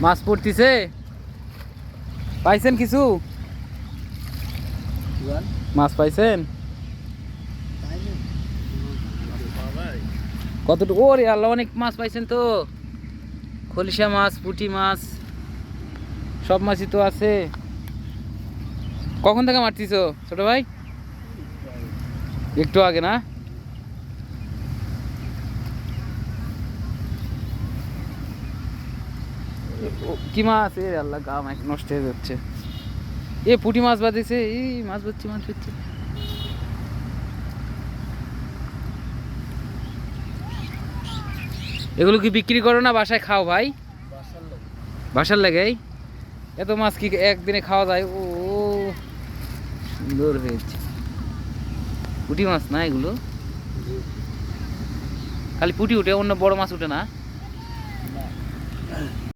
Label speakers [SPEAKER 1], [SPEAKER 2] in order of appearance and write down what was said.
[SPEAKER 1] মাছ পড়তিছে, পাইছেন কিছু? মাছ পাইছেন কতটুকু? ওরে আল্লাহ, অনেক মাছ পাইছেন তো। খলিশা মাছ, পুঁটি মাছ, সব মাছই তো আছে। কখন থেকে মারতিস ছোট ভাই? একটু আগে না? কি মাছ? এ আল্লাহ, গা নষ্ট হয়ে যাচ্ছে। এ পুঁটি মাছ বাঁধিছে, এই মাছ বাঁধছি, মাছ বাঁধছি। এগুলো কি বিক্রি করো না বাসায় খাও ভাই? বাসার লাগে। এত মাছ কি একদিনে খাওয়া যায়? ও সুন্দর হয়েছে। পুঁটি মাছ না এগুলো? খালি পুঁটি উঠে, অন্য বড় মাছ উঠে না?